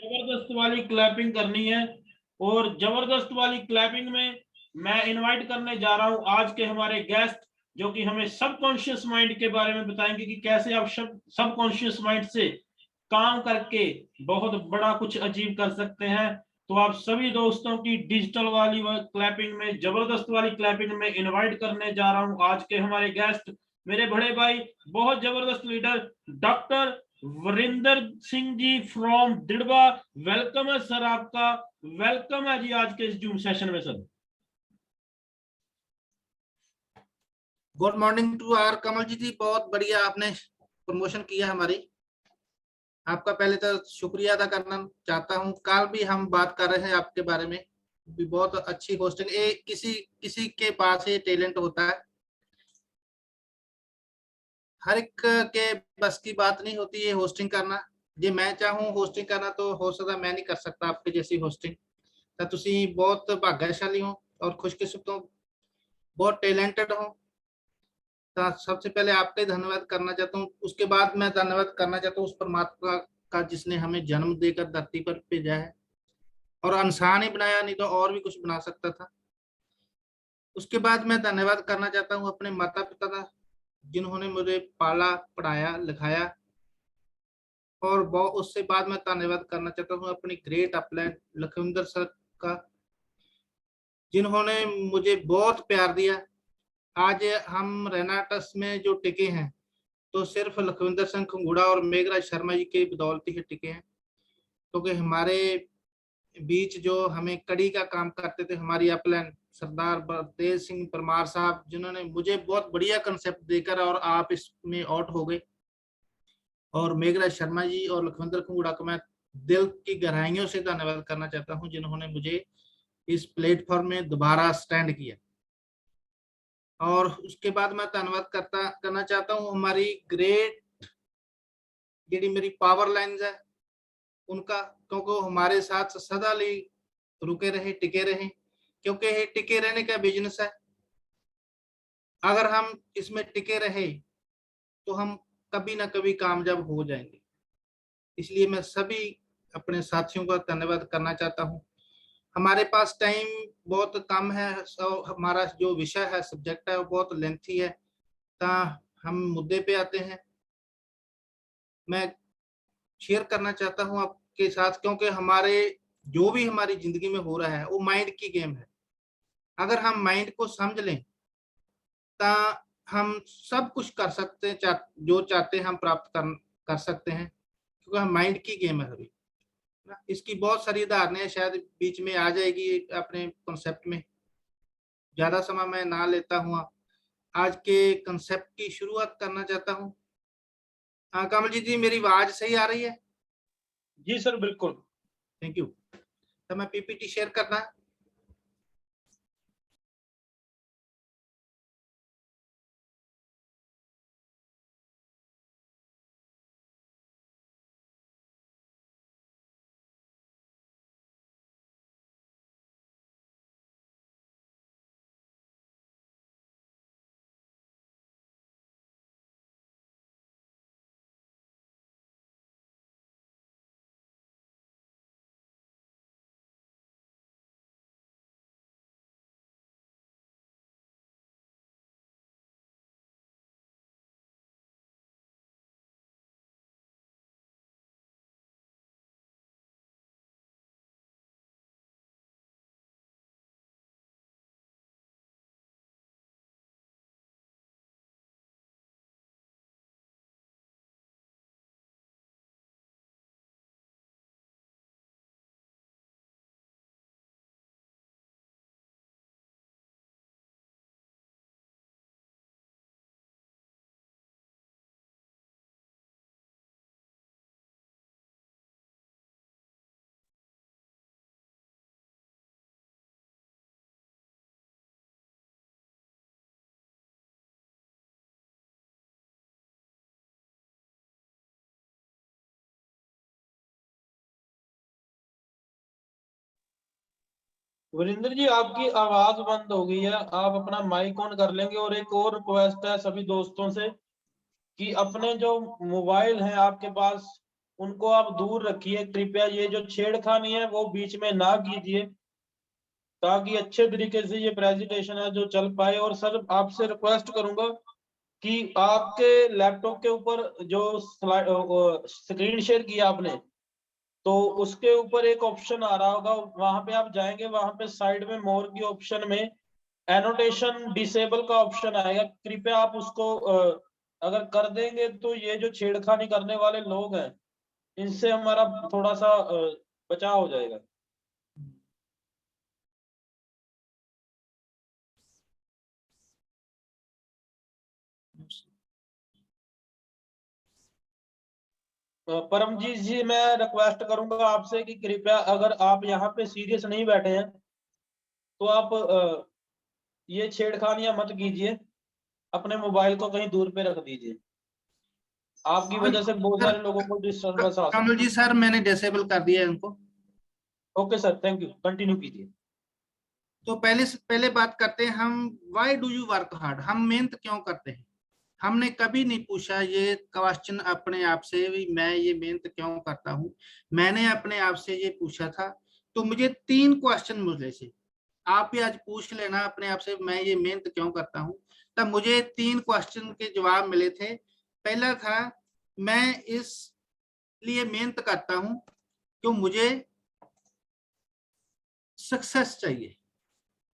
जबरदस्त वाली क्लैपिंग करनी है। और जबरदस्त वाली क्लैपिंग में मैं इनवाइट करने जा रहा हूं आज के हमारे गेस्ट, जो कि हमें सबकॉन्शियस माइंड के बारे में बताएंगे कि कैसे आप सबकॉन्शियस माइंड से काम करके बहुत बड़ा कुछ अचीव कर सकते हैं। तो आप सभी दोस्तों की डिजिटल वाली क्लैपिंग में, जबरदस्त वाली क्लैपिंग में इनवाइट करने जा रहा हूं आज के हमारे गेस्ट, मेरे बड़े भाई, बहुत जबरदस्त leader doctor Varinder Singh ji from Dirba. Welcome है सर, आपका वेलकम है जी आज के इस जूम सेशन में sir. Good morning to R Kamal ji, बहुत बढ़िया आपने प्रमोशन किया हमारी। आपका पहले तो शुक्रिया अदा करना चाहता हूं। कल भी हम बात कर रहे हैं आपके बारे में, भी बहुत अच्छी होस्टिंग। किसी किसी के पास ये टैलेंट होता है, हर एक के बस की बात नहीं होती है होस्टिंग करना। जे मैं चाहूं होस्टिंग करना तो हो सकता मैं नहीं कर सकता आपके जैसी होस्टिंग। तो तुसी बहुत भाग्यशाली हो और खुशकिस्मत हो, बहुत टैलेंटेड हो। तो सबसे पहले आपका धन्यवाद करना चाहता हूँ। उसके बाद मैं धन्यवाद करना चाहता हूँ उस परमात्मा का जिसने हमें जन्म देकर धरती पर भेजा है, और इंसान ही बनाया, नहीं तो और भी कुछ बना सकता था। उसके बाद मैं धन्यवाद करना चाहता हूँ अपने माता पिता का, जिन्होंने मुझे पाला पढ़ाया लिखाया। और उससे बाद मैं धन्यवाद करना चाहता हूँ अपनी ग्रेट अपलाइन लखविंदर सर का, जिन्होंने मुझे बहुत प्यार दिया। आज हम रेनाटस में जो टिके हैं तो सिर्फ लखविंदर सिंह खंगूड़ा और मेघराज शर्मा जी के बदौलत ही टिके हैं, क्योंकि हमारे बीच जो हमें कड़ी का काम करते थे हमारी अपलाइन सरदार बलतेज सिंह परमार साहब, जिन्होंने मुझे बहुत बढ़िया कंसेप्ट देकर और आप इसमें आउट हो गए। और मेघराज शर्मा जी और लखविंदर खंगूड़ा को मैं दिल की गहराइयों से धन्यवाद करना चाहता हूं, जिन्होंने मुझे इस प्लेटफॉर्म में दोबारा स्टैंड किया। और उसके बाद मैं धन्यवाद करना चाहता हूँ हमारी ग्रेट जी मेरी पावर लाइन्स है उनका, क्योंकि हमारे साथ सदा ली रुके रहे टिके रहे, क्योंकि ये टिके रहने का बिजनेस है। अगर हम इसमें टिके रहे तो हम कभी ना कभी कामयाब हो जाएंगे। इसलिए मैं सभी अपने साथियों का धन्यवाद करना चाहता हूँ। हमारे पास टाइम बहुत कम है, हमारा जो विषय है सब्जेक्ट है वो बहुत लेंथी है। तो हम मुद्दे पे आते हैं। मैं शेयर करना चाहता हूँ आपके साथ, क्योंकि हमारे जो भी हमारी जिंदगी में हो रहा है वो माइंड की गेम है। अगर हम माइंड को समझ लें तो हम सब कुछ कर सकते हैं, जो चाहते हैं हम प्राप्त कर सकते हैं, क्योंकि हम माइंड की गेम है अभी। इसकी बहुत सारी उदाहरणें शायद बीच में आ जाएगी अपने कॉन्सेप्ट में। ज्यादा समय मैं ना लेता हूँ, आज के कॉन्सेप्ट की शुरुआत करना चाहता हूँ। कमल जी मेरी आवाज सही आ रही है? जी सर बिल्कुल। Thank you. तो मैं पीपीटी शेयर करना। वरिंदर जी आपकी आवाज बंद हो गई है, आप अपना माइक ऑन कर लेंगे। और एक और रिक्वेस्ट है सभी दोस्तों से कि अपने जो मोबाइल हैं आपके पास उनको आप दूर रखिए कृपया। ये जो छेड़खानी है वो बीच में ना कीजिए, ताकि अच्छे तरीके से ये प्रेजेंटेशन है जो चल पाए। और सर आपसे रिक्वेस्ट करूंगा कि आपके लैपटॉप के ऊपर जो स्क्रीन शेयर किया आपने, तो उसके ऊपर एक ऑप्शन आ रहा होगा, वहां पे आप जाएंगे, वहां पे साइड में मोर की ऑप्शन में एनोटेशन डिसेबल का ऑप्शन आएगा। कृपया आप उसको अगर कर देंगे तो ये जो छेड़खानी करने वाले लोग हैं इनसे हमारा थोड़ा सा बचाव हो जाएगा। परमजीत जी, मैं रिक्वेस्ट करूंगा आपसे कि कृपया अगर आप यहाँ पे सीरियस नहीं बैठे हैं तो आप ये छेड़खानियां मत कीजिए, अपने मोबाइल को कहीं दूर पे रख दीजिए। आपकी वजह से बहुत सर, सारे लोगों को डिस्टर्बेंस आ कमल सकती जी सर, मैंने डिसेबल कर दिया है इनको। है। Okay sir, thank you, continue कीजिए। तो पहले बात करते हैं हम, why do you work hard, हम मेहनत क्यों करते हैं। हमने कभी नहीं पूछा ये क्वेश्चन अपने आप से भी मैं ये मेहनत क्यों करता हूँ। मैंने अपने आप से ये पूछा था। तो मुझे 3 क्वेश्चन मिले थे। आप भी आज पूछ लेना अपने आप से, मैं ये मेहनत क्यों करता हूँ। तब मुझे 3 क्वेश्चन के जवाब मिले थे। पहला था, मैं इस लिए मेहनत करता हूँ क्यों मुझे सक्सेस चाहिए,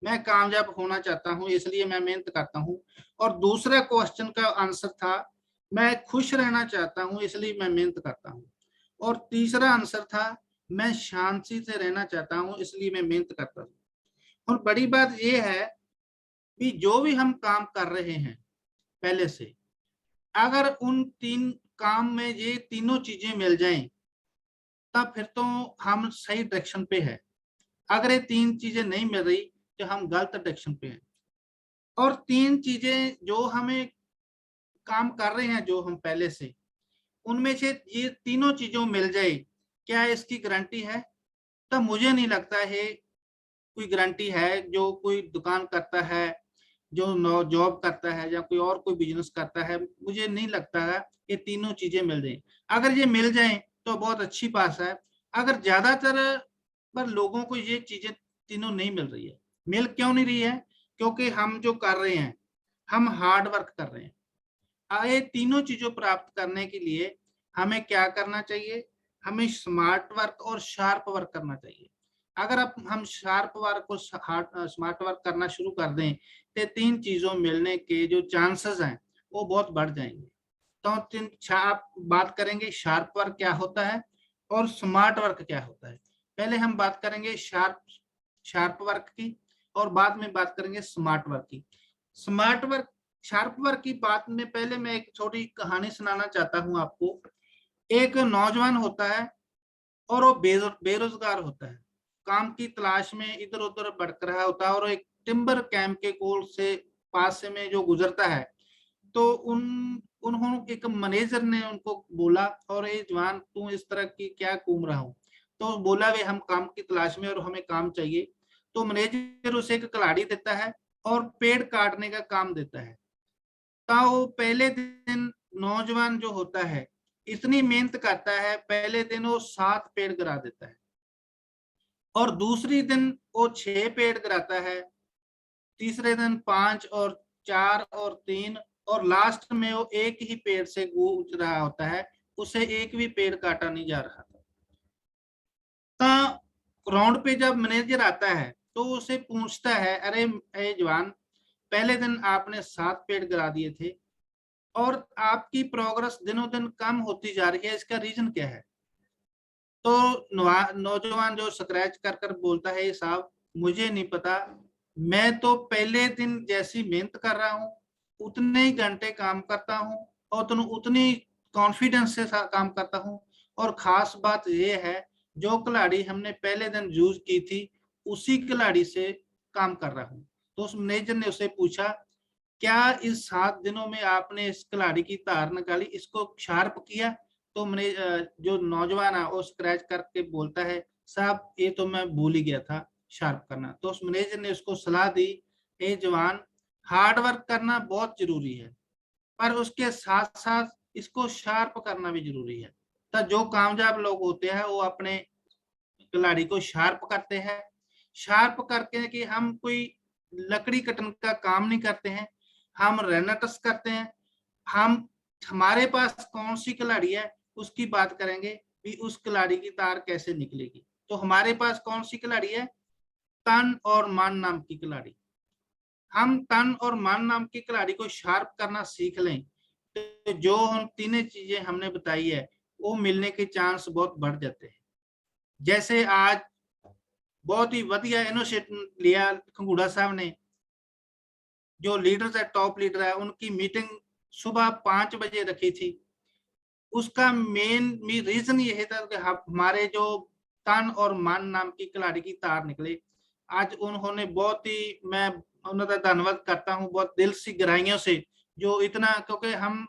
मैं कामयाब होना चाहता हूं इसलिए मैं मेहनत करता हूं। और दूसरा क्वेश्चन का आंसर था, मैं खुश रहना चाहता हूं इसलिए मैं मेहनत करता हूं। और तीसरा आंसर था, मैं शांति से रहना चाहता हूं इसलिए मैं मेहनत करता हूं। और बड़ी बात यह है कि जो भी हम काम कर रहे हैं पहले से, अगर उन 3 काम में ये तीनों चीजें मिल जाएं तब फिर तो हम सही डायरेक्शन पे है। अगर ये 3 चीजें नहीं मिल रही तो हम गलत डायरेक्शन पे हैं। और 3 चीजें जो हमें काम कर रहे हैं जो हम पहले से, उनमें से ये तीनों चीजों मिल जाए, क्या इसकी गारंटी है? तब मुझे नहीं लगता है कोई गारंटी है। जो कोई दुकान करता है, जो जॉब करता है या कोई और कोई बिजनेस करता है, मुझे नहीं लगता है ये तीनों चीजें मिल जाए। अगर ये मिल जाए तो बहुत अच्छी बात है। अगर ज्यादातर पर लोगों को ये चीजें तीनों नहीं मिल रही है, मिल क्यों नहीं रही है? क्योंकि हम जो कर रहे हैं, हम हार्ड वर्क कर रहे हैं। ये तीनों चीजों प्राप्त करने के लिए हमें क्या करना चाहिए? हमें स्मार्ट वर्क और शार्प वर्क करना चाहिए। अगर अब हम शार्प वर्क और स्मार्ट वर्क करना शुरू कर दें तो 3 चीजों मिलने के जो चांसेस हैं वो बहुत बढ़ जाएंगे। तो आप बात करेंगे शार्प वर्क क्या होता है और स्मार्ट वर्क क्या होता है। पहले हम बात करेंगे शार्प वर्क की और बाद में बात करेंगे स्मार्ट वर्क की। स्मार्ट वर्क शार्प वर्क की बात में पहले मैं एक छोटी कहानी सुनाना चाहता हूं आपको। एक नौजवान होता है और वो बेरोजगार होता है, काम की तलाश में इधर उधर भटक रहा होता है। और एक टिम्बर कैंप के कोल से पास से में जो गुजरता है, तो उन्होंने एक मैनेजर ने उनको बोला, और ये जवान तू इस तरह की क्या घूम रहा हूँ? तो बोला वे हम काम की तलाश में और हमें काम चाहिए। तो मैनेजर उसे एक कलाड़ी देता है और पेड़ काटने का काम देता है। तो वो पहले दिन नौजवान जो होता है इतनी मेहनत करता है, पहले दिन वो 7 पेड़ गिरा देता है और दूसरी दिन वो 6 पेड़ गिराता है, तीसरे दिन 5 और 4 और 3, और लास्ट में वो एक ही पेड़ से गूंज रहा होता है, उसे एक भी पेड़ काटा नहीं जा रहा था। तो राउंड पे जब मैनेजर आता है तो उसे पूछता है, अरे ए जवान, पहले दिन आपने 7 पेड़ गिरा दिए थे और आपकी प्रोग्रेस दिनों दिन कम होती जा रही है, इसका रीजन क्या है? तो नौजवान जो स्क्रैच कर कर बोलता है, साहब मुझे नहीं पता, मैं तो पहले दिन जैसी मेहनत कर रहा हूँ उतने ही घंटे काम करता हूँ और उतनी कॉन्फिडेंस से काम करता हूँ। और खास बात यह है, जो खिलाड़ी हमने पहले दिन यूज की थी उसी खिलाड़ी से काम कर रहा हूँ। तो उस मैनेजर ने उसे पूछा, क्या इस 7 दिनों में आपने इस खिलाड़ी की तार निकाली, इसको शार्प किया? तो मैंने जो नौजवान है वो स्क्रैच करके बोलता है, साहब ये तो मैं भूल ही गया था शार्प करना। तो उस मैनेजर ने उसको सलाह दी, ए जवान, हार्ड वर्क करना बहुत जरूरी है पर उसके साथ साथ इसको शार्प करना भी जरूरी है, तो जो कामयाब लोग होते हैं वो अपने खिलाड़ी को शार्प करते हैं। शार्प करके कि हम कोई लकड़ी कटन का काम नहीं करते हैं, हम रेनाटस करते हैं। हम हमारे पास कौन सी खिलाड़ी है उसकी बात करेंगे कि उस खिलाड़ी की तार कैसे निकलेगी। तो हमारे पास कौन सी खिलाड़ी है, तन और मन नाम की खिलाड़ी। हम तन और मन नाम की खिलाड़ी को शार्प करना सीख लें तो जो हम तीनों चीजें हमने बताई है वो मिलने के चांस बहुत बढ़ जाते हैं। जैसे आज बहुत ही वधिया इनिशिएटिव लिया खंगूड़ा साहब ने, जो लीडर्स है, टॉप लीडर है, उनकी मीटिंग सुबह 5 बजे रखी थी। उसका मेन रीजन ये था कि हमारे जो तन और मन नाम की खिलाड़ी की तार निकले। आज उन्होंने बहुत ही, मैं उनका धन्यवाद करता हूँ बहुत दिल से गहराइयों से, जो इतना, क्योंकि हम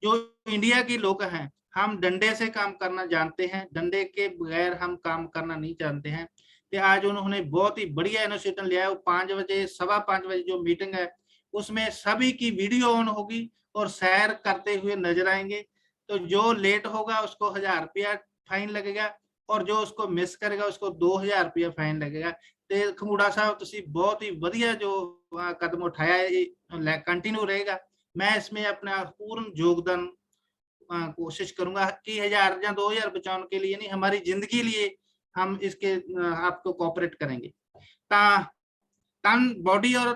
जो इंडिया के लोग हैं हम डंडे से काम करना जानते हैं, डंडे के बगैर हम काम करना नहीं जानते हैं। तो आज उन्होंने बहुत ही बढ़िया इनिशिएटिव लिया है। 5 बजे 5:15 बजे जो मीटिंग है उसमें सभी की वीडियो ऑन होगी और सैर करते हुए नजर आएंगे। तो जो लेट होगा उसको 1000 रुपया फाइन लगेगा और जो उसको मिस करेगा उसको 2000 रुपया फाइन लगेगा। तो खंगूड़ा साहब तुसी बहुत ही बढ़िया जो कदम उठाया है कंटिन्यू रहेगा। मैं इसमें अपना पूर्ण योगदान कोशिश करूंगा कि 1000 या 2000 बचाने के लिए नहीं, हमारी जिंदगी लिए हम इसके आपको कोऑपरेट करेंगे। तन, बॉडी और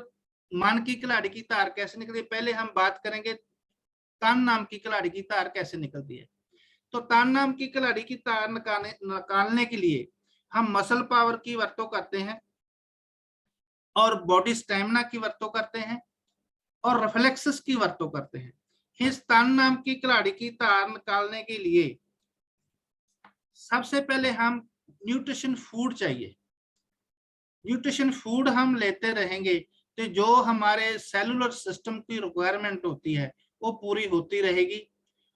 मन की खिलाड़ी की तार कैसे निकलती है, पहले हम बात करेंगे तन नाम की खिलाड़ी की तार कैसे निकलती है। तो तन नाम की खिलाड़ी की तार निकालने के लिए हम मसल पावर की वर्तों करते हैं और बॉडी स्टेमिना की वर्तों करते हैं और रिफ्लेक्सेस की वर्तों करते हैं। इस तन नाम की खिलाड़ी की तार निकालने के लिए सबसे पहले हम न्यूट्रिशन फूड चाहिए। न्यूट्रिशन फूड हम लेते रहेंगे तो जो हमारे सेलुलर सिस्टम की रिक्वायरमेंट होती है वो पूरी होती रहेगी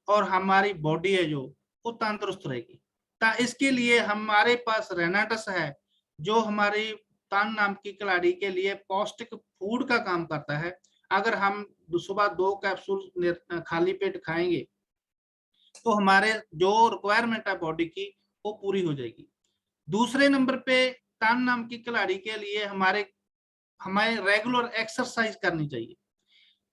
और हमारी बॉडी है जो वो तंदुरुस्त रहेगी। तो इसके लिए हमारे पास रेनाटस है जो हमारी तन नाम की खिलाड़ी के लिए पौष्टिक फूड का काम करता है। अगर हम सुबह 2 कैप्सूल खाली पेट खाएंगे तो हमारे जो रिक्वायरमेंट है बॉडी की वो पूरी हो जाएगी। दूसरे नंबर पे तन नाम की खिलाड़ी के लिए हमें रेगुलर एक्सरसाइज करनी चाहिए।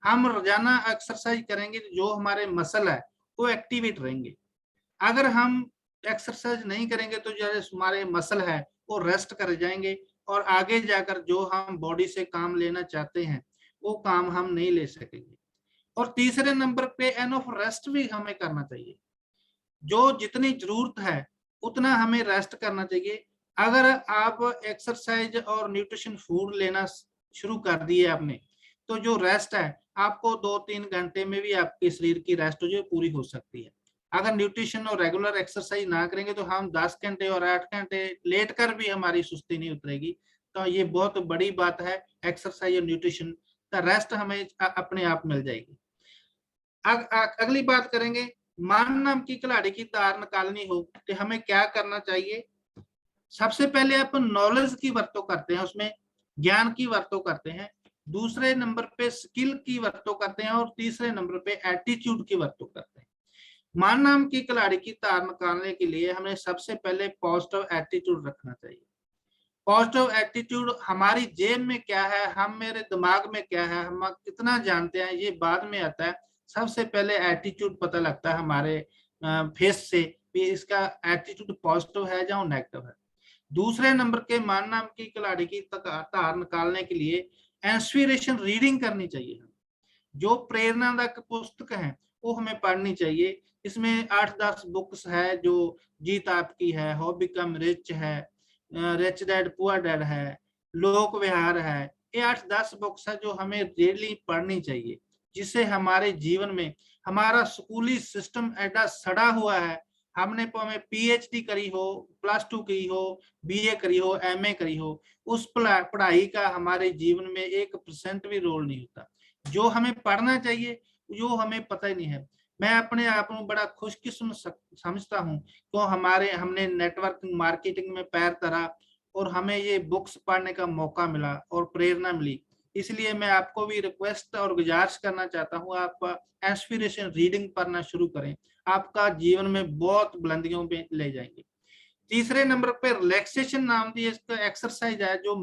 हम रोजाना एक्सरसाइज करेंगे जो हमारे मसल है वो एक्टिवेट रहेंगे। अगर हम एक्सरसाइज नहीं करेंगे तो जो हमारे मसल है वो रेस्ट कर जाएंगे और आगे जाकर जो हम बॉडी से काम लेना चाहते हैं वो काम हम नहीं ले सकेंगे। और तीसरे नंबर पे एनफ रेस्ट भी हमें करना चाहिए। जो जितनी जरूरत है उतना हमें रेस्ट करना चाहिए। अगर आप एक्सरसाइज और न्यूट्रिशन फूड लेना शुरू कर दिए आपने तो जो रेस्ट है आपको 2-3 घंटे में भी आपके शरीर की रेस्ट जो पूरी हो सकती है। अगर न्यूट्रिशन और रेगुलर एक्सरसाइज ना करेंगे तो हम 10 घंटे और 8 घंटे लेट कर भी हमारी सुस्ती नहीं उतरेगी। तो ये बहुत बड़ी बात है, एक्सरसाइज और न्यूट्रिशन का रेस्ट हमें अपने आप मिल जाएगी। अगली बात करेंगे, मन नाम की खिलाड़ी की तार निकालनी हो तो हमें क्या करना चाहिए। सबसे पहले अपन नॉलेज की वर्तों करते हैं, उसमें ज्ञान की वर्तों करते हैं। दूसरे नंबर पे स्किल की वर्तों करते हैं और तीसरे नंबर पे एटीट्यूड की वर्तों करते हैं। मन नाम की खिलाड़ी की तार निकालने के लिए हमें सबसे पहले पॉजिटिव एटीट्यूड रखना चाहिए। पॉजिटिव एटीट्यूड हमारी जेब में क्या है, हम मेरे दिमाग में क्या है, हम कितना जानते हैं ये बाद में आता है। सबसे पहले एटीट्यूड पता लगता है हमारे फेस से कि इसका एटीट्यूड पॉजिटिव है या नेगेटिव है। दूसरे नंबर के मन नाम की खिलाड़ी की तार निकालने के लिए इंस्पिरेशन रीडिंग करनी चाहिए। जो प्रेरणादायक पुस्तक है वो हमें पढ़नी चाहिए। इसमें 8-10 बुक्स है, जो जीत आपकी है, हाउ बिकम रिच है, रिच डैड पुअर डैड है, लोक विहार है। ये 8-10 बुक्स है जो हमें डेली पढ़नी चाहिए, जिससे हमारे जीवन में हमारा स्कूली सिस्टम ऐसा सड़ा हुआ है। हमने पीएचडी करी हो, +2 की हो, बीए करी हो, एमए करी हो, उस पढ़ाई का हमारे जीवन में 1% भी रोल नहीं होता। जो हमें पढ़ना चाहिए जो हमें पता ही नहीं है। मैं अपने आप को बड़ा खुशकिस्मत समझता हूँ तो हमने नेटवर्किंग मार्केटिंग में पैर धरा और हमें ये बुक्स पढ़ने का मौका मिला और प्रेरणा मिली इसलिए मैं आपको भी रिक्वेस्ट और गुजारिश करना चाहता हूँ, आप एस्पिरेशन रीडिंग पढ़ना शुरू करें, आपका जीवन में बहुत बुलंदियों में ले जाएंगे। तीसरे नंबर पे रिलैक्सेशन नाम की एक्सरसाइज है जो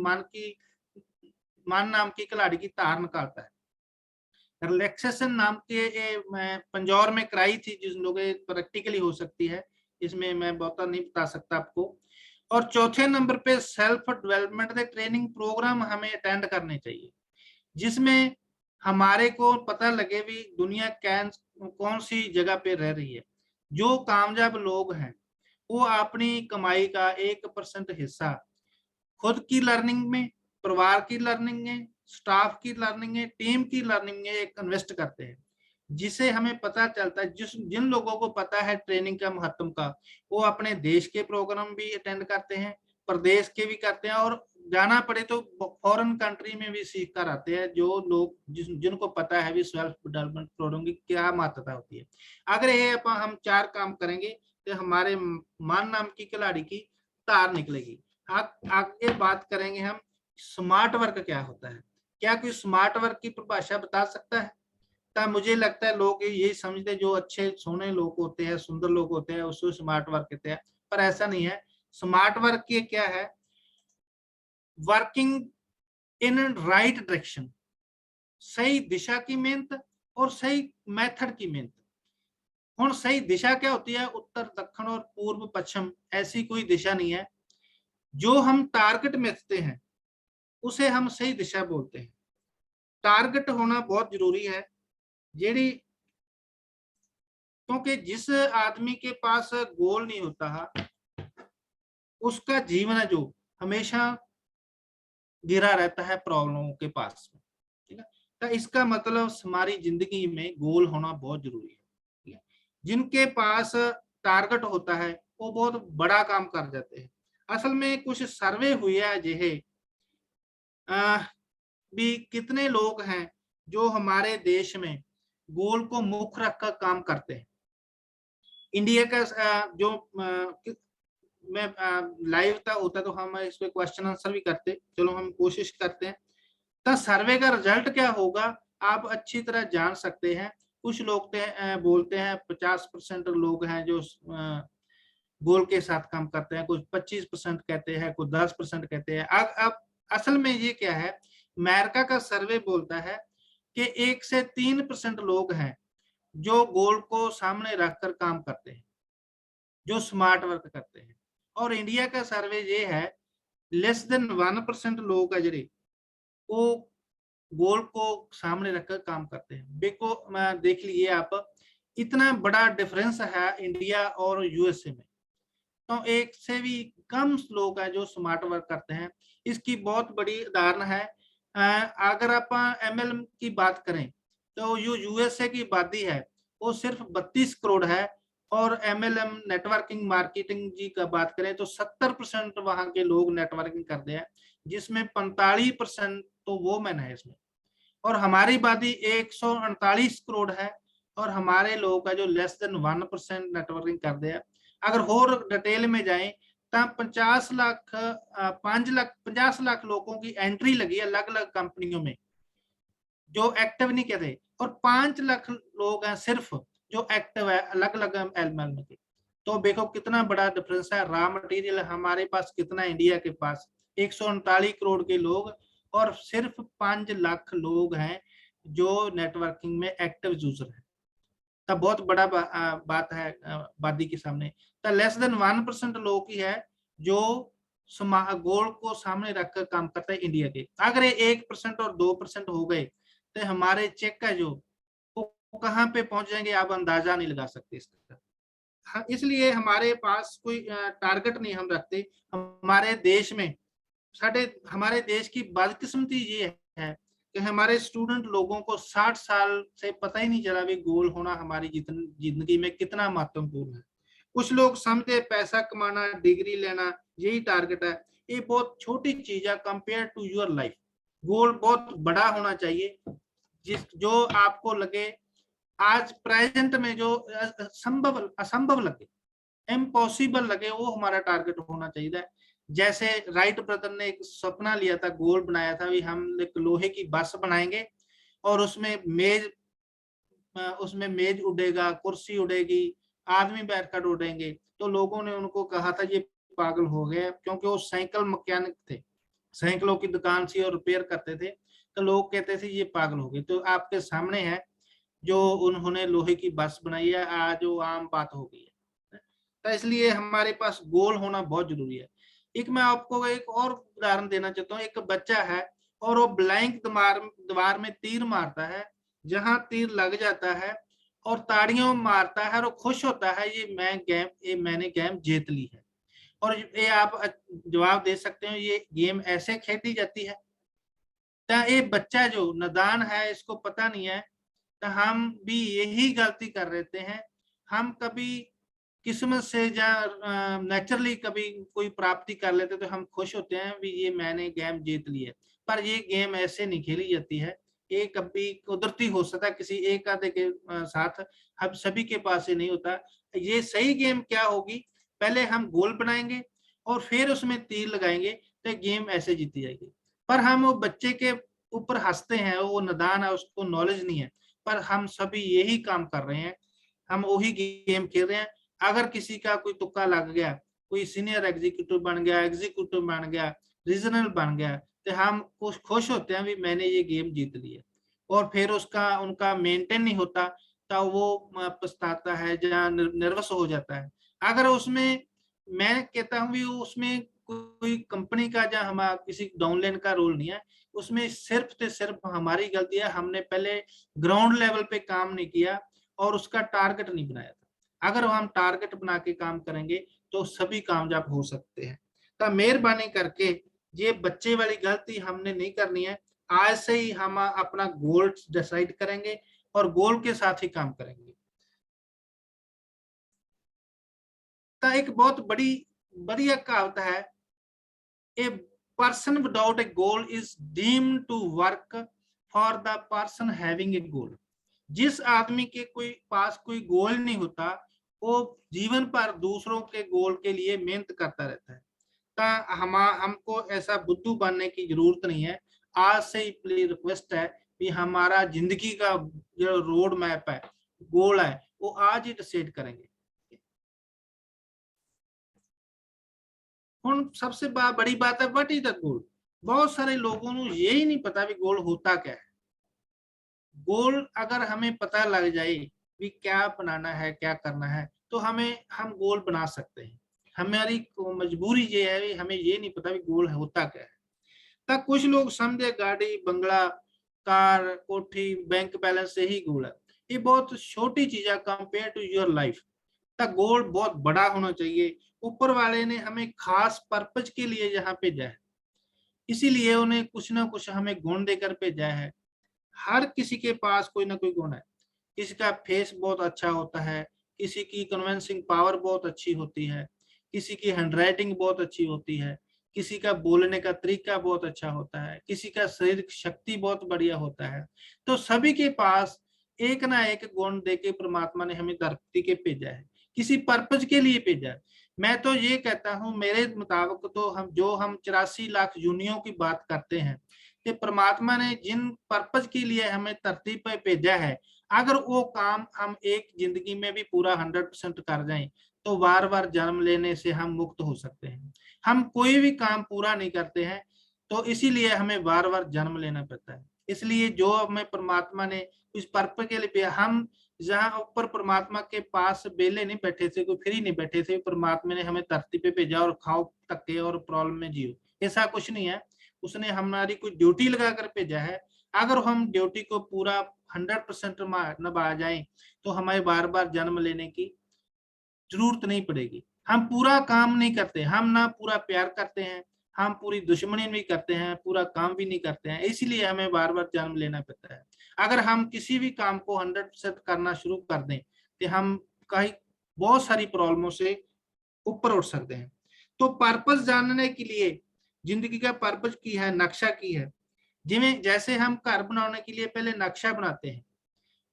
मन नाम की खिलाड़ी की तार निकालता है। रिलैक्सेशन नाम के मैं पंजौर में कराई थी, जिस लोग प्रैक्टिकली हो सकती है, इसमें मैं बहुत नहीं बता सकता आपको। और चौथे नंबर पे सेल्फ डेवलपमेंट के ट्रेनिंग प्रोग्राम हमें अटेंड करने चाहिए, जिसमें हमारे को पता लगे भी दुनिया कौन सी जगह पे रह रही है। जो कामयाब लोग हैं वो अपनी कमाई का 1% हिस्सा खुद की लर्निंग में, परिवार की लर्निंग में, स्टाफ की लर्निंग में, टीम की लर्निंग में एक इन्वेस्ट करते हैं, जिसे हमें पता चलता है, जिन लोगों को पता है ट्रेनिंग का महत्व का, वो अपने देश के प्रोग्राम भी अटेंड करते हैं, प्रदेश के भी करते हैं, और जाना पड़े तो फॉरेन कंट्री में भी सीख कर आते हैं, जो लोग जिनको पता है भी सेल्फ डेवलपमेंट प्रोग्राम की क्या महत्ता होती है। अगर ये हम 4 काम करेंगे तो हमारे मान नाम की खिलाड़ी की तार निकलेगी। आगे बात करेंगे हम स्मार्ट वर्क क्या होता है। क्या कोई स्मार्ट वर्क की परिभाषा बता सकता है? तो मुझे लगता है लोग यही समझते, जो अच्छे सोने लोग होते हैं, सुंदर लोग होते हैं, उसको स्मार्ट वर्क कहते हैं, पर ऐसा नहीं है। स्मार्ट वर्क ये क्या है? वर्किंग इन राइट डायरेक्शन, सही दिशा की मेहनत और सही मेथड की मेहनत। हुण सही दिशा क्या होती है? उत्तर, दक्षिण और पूर्व, पश्चिम, ऐसी कोई दिशा नहीं है। जो हम टारगेट मिथते हैं उसे हम सही दिशा बोलते हैं। टारगेट होना बहुत जरूरी है, क्योंकि जिस आदमी के पास गोल नहीं होता उसका जीवन है जो हमेशा गिरा रहता है प्रॉब्लमों के पास में, ठीक है। तो इसका मतलब हमारी जिंदगी में गोल होना बहुत जरूरी है, ठीक है। जिनके पास टारगेट होता है वो बहुत बड़ा काम कर जाते हैं। असल में कुछ सर्वे हुई है अजिहे भी कितने लोग हैं जो हमारे देश में गोल को मुख्य रखकर काम करते हैं। इंडिया का जो मैं लाइव था होता तो हम इस पे क्वेश्चन आंसर भी करते, चलो हम कोशिश करते हैं। तो सर्वे का रिजल्ट क्या होगा आप अच्छी तरह जान सकते हैं। कुछ लोग बोलते हैं 50% लोग हैं जो गोल के साथ काम करते हैं, कुछ 25% कहते हैं, कुछ 10% कहते हैं। अब असल में ये क्या है, अमेरिका का सर्वे बोलता है कि 1 से 3% लोग हैं जो गोल को सामने रखकर काम करते हैं, जो स्मार्ट वर्क करते हैं। और इंडिया का सर्वे ये है लेस देन 1% लोग है जो वो गोल को सामने रखकर काम करते हैं। देख लीजिए आप, इतना बड़ा डिफरेंस है इंडिया और यूएसए में। तो 1 से भी कम लोग हैं जो स्मार्ट वर्क करते हैं। इसकी बहुत बड़ी उदाहरण है, अगर आप एमएलएम की बात करें तो जो यूएसए की आबादी है वो सिर्फ 32 करोड़ है, और एमएलएम नेटवर्किंग मार्केटिंग जी का बात करें तो 70% वहां के लोग नेटवर्किंग करते हैं, जिसमें 45% तो वोमेन है इसमें। और हमारी आबादी 148 करोड़ है, और हमारे लोग का जो लेस देन 1% नेटवर्किंग करते हैं। अगर और डिटेल में जाएं तो 50 लाख लोगों की एंट्री लगी है अलग अलग कंपनियों में जो एक्टिव नहीं कहते, और 5 लाख लोग हैं सिर्फ जो एक्टिव है अलग अलग एलएमएल में। तो देखो कितना बड़ा डिफरेंस है। रॉ मटेरियल हमारे पास कितना, इंडिया के पास 139 करोड़ के लोग, और सिर्फ 5 लाख लोग हैं जो नेटवर्किंग में एक्टिव यूजर है। तो बहुत बड़ा बात है आबादी के सामने। तो लेस देन 1% लोग ही है जो गोल को सामने रखकर काम करता है इंडिया के। अगर ये 1% और 2% हो गए तो हमारे चेक का जो वो कहाँ पे पहुंच जाएंगे आप अंदाजा नहीं लगा सकते इसका। हाँ, इसलिए हमारे पास कोई टारगेट नहीं हम रखते। हमारे देश की बदकिस्मती ये है कि हमारे स्टूडेंट लोगों को 60 साल से पता ही नहीं चला भी गोल होना हमारी जिंदगी में कितना महत्वपूर्ण है। कुछ लोग समझते पैसा कमाना, डिग्री लेना यही टारगेट है। ये बहुत छोटी चीज है कंपेयर टू योर लाइफ। गोल बहुत बड़ा होना चाहिए, जो आपको लगे आज प्रेजेंट में जो असंभव लगे, इम्पॉसिबल लगे, वो हमारा टारगेट होना चाहिए। जैसे राइट ब्रदर ने एक सपना लिया था, गोल बनाया था, भी हम एक लोहे की बस बनाएंगे और उसमें मेज उड़ेगा, कुर्सी उड़ेगी, आदमी बैठकर उड़ेंगे। तो लोगों ने उनको कहा था ये पागल हो गए, क्योंकि वो साइकिल मैकेनिक थे, साइकिलों की दुकान से और रिपेयर करते थे। तो लोग कहते थे ये पागल हो गए। तो आपके सामने है जो उन्होंने लोहे की बस बनाई है, आज वो आम बात हो गई है। तो इसलिए हमारे पास गोल होना बहुत जरूरी है। एक मैं आपको एक और उदाहरण देना चाहता हूँ। एक बच्चा है और वो ब्लैंक दीवार में तीर मारता है, जहां तीर लग जाता है और ताड़ियों मारता है और खुश होता है, ये मैंने गेम जीत ली है। और ये आप जवाब दे सकते हो, ये गेम ऐसे खेली जाती है? तो ये बच्चा जो नादान है, इसको पता नहीं है। तो हम भी यही गलती कर रहते हैं। हम कभी किस्मत से या नेचुरली कभी कोई प्राप्ति कर लेते तो हम खुश होते हैं भी ये मैंने गेम जीत ली है। पर ये गेम ऐसे नहीं खेली जाती है। ये कभी कुदरती हो सकता है किसी एक आधे के साथ, हम सभी के पास ये नहीं होता। ये सही गेम क्या होगी, पहले हम गोल बनाएंगे और फिर उसमें तीर लगाएंगे, तो गेम ऐसे जीती जाएगी। पर हम वो बच्चे के ऊपर हंसते हैं, वो नादान है, उसको नॉलेज नहीं है। पर हम सभी यही काम कर रहे हैं, हम वही गेम खेल रहे हैं। अगर किसी का कोई तुक्का लग गया, कोई सीनियर एग्जीक्यूटिव बन गया, एग्जीक्यूटिव बन गया, रीजनल बन गया, तो हम कुछ खुश होते हैं भी मैंने ये गेम जीत लिया। और फिर उसका उनका मेंटेन नहीं होता, तो वो पछताता है या नर्वस हो जाता है। अगर उसमें मैं कहता हूँ भी उसमें कोई कंपनी का या हमारा किसी डाउनलाइन का रोल नहीं है, उसमें सिर्फ हमारी गलती है। हमने पहले ग्राउंड लेवल पे काम नहीं किया और उसका टारगेट नहीं बनाया था। अगर हम टारगेट बना के काम करेंगे तो सभी कामयाब हो सकते हैं। तो मेहरबानी करके ये बच्चे वाली गलती हमने नहीं करनी है। आज से ही हम अपना गोल डिसाइड करेंगे और गोल के साथ ही काम करेंगे। तो एक बहुत बढ़िया कहावत है, a person without a goal is deemed to work for the person having a goal. जिस आदमी के पास कोई गोल नहीं होता, वो जीवन पर दूसरों के गोल के लिए मेहनत करता रहता है। तो हमको ऐसा बुद्धू बनने की जरूरत नहीं है। आज से ही प्लीज रिक्वेस्ट है कि हमारा जिंदगी का जो रोड मैप है, गोल है, वो आज ही डिसाइड करेंगे। ਹੁਣ सबसे बड़ी बात है, व्हाट इज द गोल। बहुत सारे लोगों को यही नहीं पता भी गोल होता क्या है। गोल अगर हमें पता लग जाए भी क्या बनाना है, क्या करना है, तो हम गोल बना सकते हैं। हमारी मजबूरी ये है, हमें ये नहीं पता भी गोल होता क्या है। तब कुछ लोग समझे गाड़ी, बंगला, कार, कोठी, बैंक बैलेंस से ही गोल है। ये बहुत छोटी चीज है कंपेयर टू योर लाइफ। तब गोल बहुत बड़ा होना चाहिए। ऊपर वाले ने हमें खास पर्पज के लिए यहाँ भेजा है, इसीलिए उन्हें कुछ ना कुछ हमें गुण देकर भेजा है। हर किसी के पास कोई ना कोई गुण है। किसी का फेस बहुत अच्छा होता है, किसी की कन्विंसिंग पावर बहुत अच्छी होती है, किसी की हैंडराइटिंग बहुत अच्छी होती है, किसी का बोलने का तरीका बहुत अच्छा होता है, किसी का शारीरिक शक्ति बहुत बढ़िया होता है। तो सभी के पास एक ना एक गुण देके परमात्मा ने हमें धरती के भेजा है, किसी पर्पज के लिए भेजा है। मैं तो ये कहता हूँ, मेरे मुताबिक तो हम 84 लाख यूनियों की बात करते हैं कि परमात्मा ने जिन पर्पज के लिए हमें धरती पर भेजा है, अगर वो काम हम एक जिंदगी में भी पूरा 100% कर जाएं, तो बार बार जन्म लेने से हम मुक्त हो सकते हैं। हम कोई भी काम पूरा नहीं करते हैं, तो इसीलिए हमें बार बार जन्म लेना पड़ता है। इसलिए जो हमें परमात्मा ने इस पर्पज के लिए, हम जहाँ ऊपर परमात्मा के पास बेले नहीं बैठे थे, कोई फ्री नहीं बैठे थे, परमात्मा ने हमें धरती पे भेजा और खाओ टक्के और प्रॉब्लम में जियो, ऐसा कुछ नहीं है। उसने हमारी कोई ड्यूटी लगाकर भेजा है। अगर हम ड्यूटी को पूरा 100% निभा जाएं, तो हमें बार बार जन्म लेने की जरूरत नहीं पड़ेगी। हम पूरा काम नहीं करते, हम ना पूरा प्यार करते हैं, हम पूरी दुश्मनी नहीं करते हैं, पूरा काम भी नहीं करते हैं, इसलिए हमें बार बार जन्म लेना पड़ता है। अगर हम किसी भी काम को 100% करना शुरू कर दें, तो हम कहीं बहुत सारी प्रॉब्लमों से ऊपर उठ सकते हैं। तो पर्पस जानने के लिए, जिंदगी का पर्पस की है, नक्शा की है। जिमें जैसे हम घर बनाने के लिए पहले नक्शा बनाते हैं,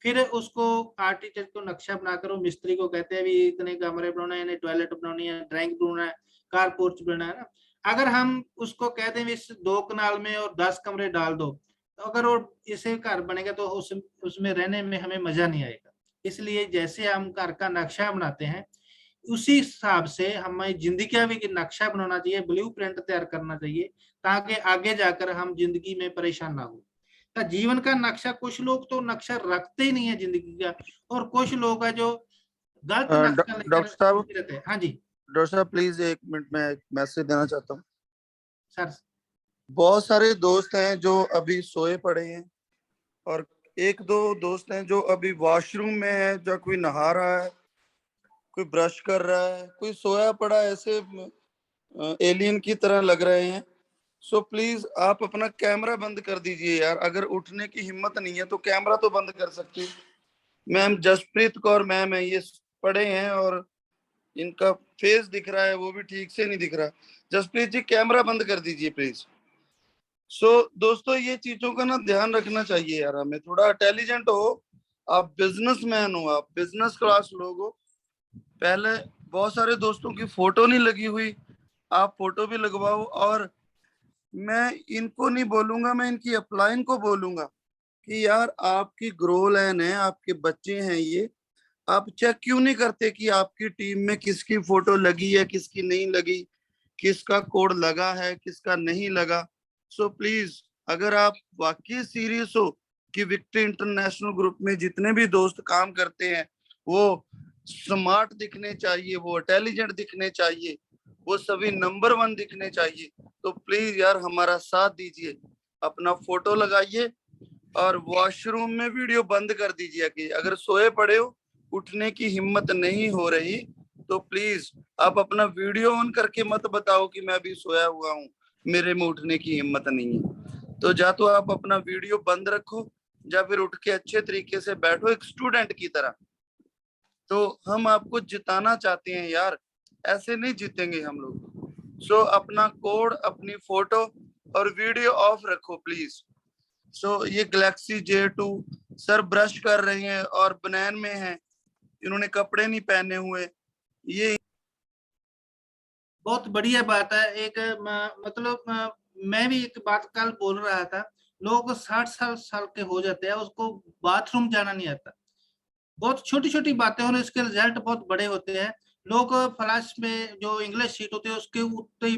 फिर उसको आर्किटेक्ट को नक्शा बनाकर वो मिस्त्री को कहते हैं भी इतने कमरे बनाने हैं, टॉयलेट बनानी है, ड्राइंग रूम है, कार पोर्च बनाना है ना। अगर हम उसको कह दें इस 2 कनाल में और 10 कमरे डाल दो, तो अगर वो इसे घर बनेगा तो उसमें रहने में हमें मजा नहीं आएगा। इसलिए जैसे हम घर का नक्शा बनाते हैं, उसी हिसाब से हमें जिंदगी का भी नक्शा बनाना चाहिए, ब्लूप्रिंट तैयार करना चाहिए, ताकि आगे जाकर हम जिंदगी में परेशान ना हो। तो जीवन का नक्शा, कुछ लोग तो नक्शा रखते ही नहीं है जिंदगी का, और कुछ लोग है जो गलत नक्शा लेकर डॉक्टर साहब, चलते रहते हैं। हाँ जी डॉक्टर साहब प्लीज 1 मिनट में एक मैसेज देना चाहता हूँ। सर। बहुत सारे दोस्त हैं जो अभी सोए पड़े हैं, और 1-2 दोस्त हैं जो अभी वॉशरूम में है, जो कोई नहा रहा है, कोई ब्रश कर रहा है, कोई सोया पड़ा, ऐसे एलियन की तरह लग रहे हैं। सो प्लीज आप अपना कैमरा बंद कर दीजिए यार। अगर उठने की हिम्मत नहीं है तो कैमरा तो बंद कर सकती है। मैम जसप्रीत कौर मैम है, ये पड़े हैं और इनका फेस दिख रहा है, वो भी ठीक से नहीं दिख रहा। जसप्रीत जी कैमरा बंद कर दीजिए प्लीज। सो दोस्तों, ये चीजों का ना ध्यान रखना चाहिए यार। हमें थोड़ा इंटेलिजेंट हो, आप बिजनेसमैन हो, आप बिजनेस क्लास लोग हो। पहले बहुत सारे दोस्तों की फोटो नहीं लगी हुई, आप फोटो भी लगवाओ। और मैं इनको नहीं बोलूंगा, मैं इनकी अपलाइन को बोलूंगा कि यार आपकी ग्रो लाइन है, आपके बच्चे हैं ये, आप चेक क्यों नहीं करते कि आपकी टीम में किसकी फोटो लगी है, किसकी नहीं लगी, किसका कोड लगा है, किसका नहीं लगा। सो प्लीज, अगर आप वाकई सीरियस हो कि विक्ट्री इंटरनेशनल ग्रुप में जितने भी दोस्त काम करते हैं वो स्मार्ट दिखने चाहिए, वो इंटेलिजेंट दिखने चाहिए, वो सभी नंबर 1 दिखने चाहिए, तो प्लीज यार हमारा साथ दीजिए, अपना फोटो लगाइए और वॉशरूम में वीडियो बंद कर दीजिए। कि अगर सोए पड़े हो, उठने की हिम्मत नहीं हो रही, तो प्लीज आप अपना वीडियो ऑन करके मत बताओ कि मैं अभी सोया हुआ हूँ, मेरे में उठने की हिम्मत नहीं है। तो या तो आप अपना वीडियो बंद रखो, या फिर उठ के अच्छे तरीके से बैठो एक स्टूडेंट की तरह। तो हम आपको जिताना चाहते हैं यार, ऐसे नहीं जीतेंगे हम लोग। सो अपना कोड, अपनी फोटो और वीडियो ऑफ रखो प्लीज। सो ये गैलेक्सी J2 सर ब्रश कर रहे हैं और बनैन में हैं, इन्होंने कपड़े नहीं पहने हुए। ये बहुत बढ़िया बात है। एक मतलब मैं भी एक बात कल बोल रहा था, लोग 60 साल के हो जाते हैं, उसको बाथरूम जाना नहीं आता। बहुत छोटी छोटी बातें और इसके रिजल्ट बहुत बड़े होते हैं। लोग फ्लैश में जो इंग्लिश शीट होती है उसके ऊपर ही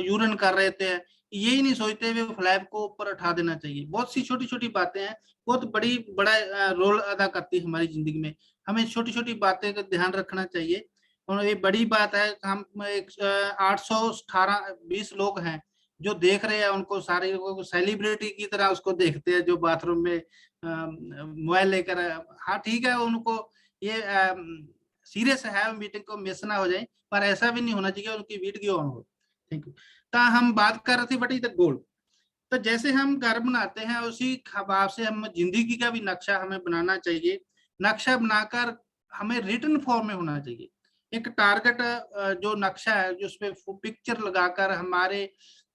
यूरिन कर रहे थे, यही नहीं सोचते वे फ्लैप को ऊपर उठा देना चाहिए। बहुत सी छोटी छोटी बातें हैं, बहुत बड़ा रोल अदा करती है हमारी जिंदगी में। हमें छोटी छोटी बातें का ध्यान रखना चाहिए। और ये बड़ी बात है, हम 818-20 लोग हैं जो देख रहे हैं, उनको सारे लोगों को सेलिब्रिटी की तरह उसको देखते हैं जो बाथरूम में मोबाइल लेकर। हाँ ठीक है, उनको ये सीरियस है, मीटिंग को मिस ना हो जाए, पर ऐसा भी नहीं होना चाहिए उनकी वीडियो ऑन हो। Thank you. तो हम बात कर रहे थे बट द गोल। तो जैसे हम घर बनाते हैं उसी हिसाब से हम जिंदगी का भी नक्शा हमें बनाना चाहिए। नक्शा बनाकर हमें रिटन फॉर्म में होना चाहिए। एक टारगेट जो नक्शा है जो उसपे पिक्चर लगाकर हमारे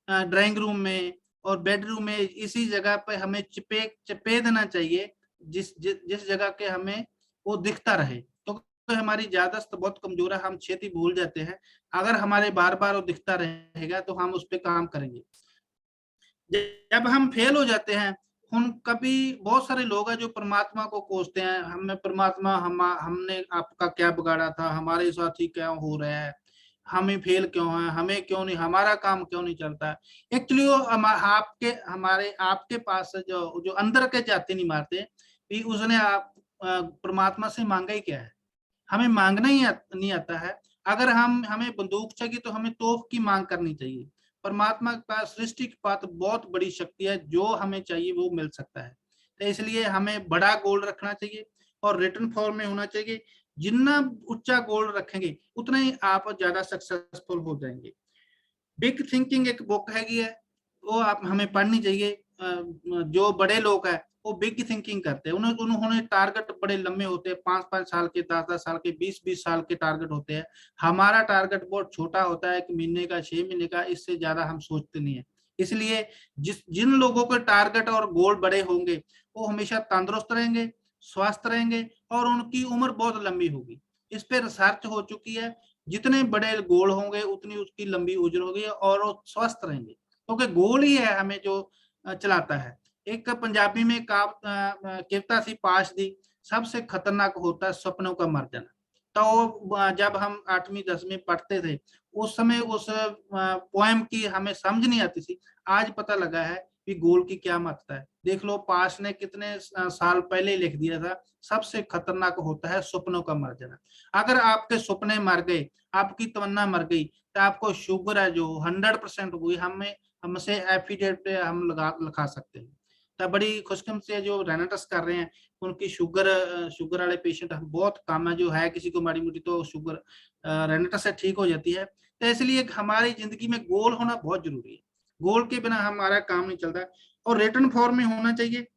ड्राइंग रूम में और बेडरूम में इसी जगह पे हमें चिपे देना चाहिए, जिस जगह के हमें वो दिखता रहे। तो हमारी याददाश्त बहुत कमजोर है, हम छेती भूल जाते हैं। अगर हमारे बार बार वो दिखता रहेगा तो हम उस पर काम करेंगे। जब हम फेल हो जाते हैं, कभी बहुत सारे लोग हैं जो परमात्मा को कोसते हैं, हमें परमात्मा हमने आपका क्या बिगाड़ा था, हमारे साथ ही क्या हो रहा है, हमें फेल क्यों है, हमें क्यों नहीं, हमारा काम क्यों नहीं चलता। एक्चुअली वो आपके पास जो अंदर के जाते नहीं मारते कि उसने आप परमात्मा से मांगा ही क्या है। हमें मांगना ही नहीं आता है। अगर हमें बंदूक चाहिए तो हमें तोप की मांग करनी चाहिए। परमात्मा के पास सृष्टि के पास बहुत बड़ी शक्ति है, जो हमें चाहिए वो मिल सकता है। तो इसलिए हमें बड़ा गोल रखना चाहिए और रिटर्न फॉर्म में होना चाहिए। जितना ऊंचा गोल रखेंगे उतना ही आप ज्यादा सक्सेसफुल हो जाएंगे। बिग थिंकिंग एक बुक हैगी है, वो आप हमें पढ़नी चाहिए। जो बड़े लोग हैं वो बिग थिंकिंग करते हैं, उन्होंने टारगेट बड़े लंबे होते हैं, 5-5 साल के, 10-10 साल के, 20-20 साल के टारगेट होते हैं। हमारा टारगेट बहुत छोटा होता है, 1 महीने का, 6 महीने का, इससे ज्यादा हम सोचते नहीं है। इसलिए जिन लोगों के टारगेट और गोल बड़े होंगे वो हमेशा तंदुरुस्त रहेंगे, स्वस्थ रहेंगे और उनकी उम्र बहुत लंबी होगी। इस पे रिसर्च हो चुकी है। जितने बड़े गोल होंगे उतनी उसकी लंबी उम्र होगी और वो स्वस्थ रहेंगे, क्योंकि गोल ही है हमें जो चलाता है। एक पंजाबी में कविता सी पास दी, सबसे खतरनाक होता है सपनों का मर जाना। तो जब हम 8वीं 10वीं पढ़ते थे उस समय उस पोएम की हमें समझ नहीं आती थी, आज पता लगा है कि गोल की क्या महत्ता है। देख लो पास ने कितने साल पहले लिख दिया था, सबसे खतरनाक होता है सपनों का मर जाना। अगर आपके सपने मर गए, आपकी तमन्ना मर गई, तो आपको शुगर है जो 100% हुई, हमसे एफिडेविट पे हम लिखा सकते हैं। तो बड़ी खुशकिस्मती से जो रेनाटस कर रहे हैं उनकी शुगर वाले पेशेंट बहुत कम है, जो है किसी को माड़ी मोटी तो शुगर रेनाटस से ठीक हो जाती है। तो इसलिए हमारी जिंदगी में गोल होना बहुत जरूरी है, गोल के बिना हमारा काम नहीं चलता। और रिटर्न फॉर्म में होना चाहिए,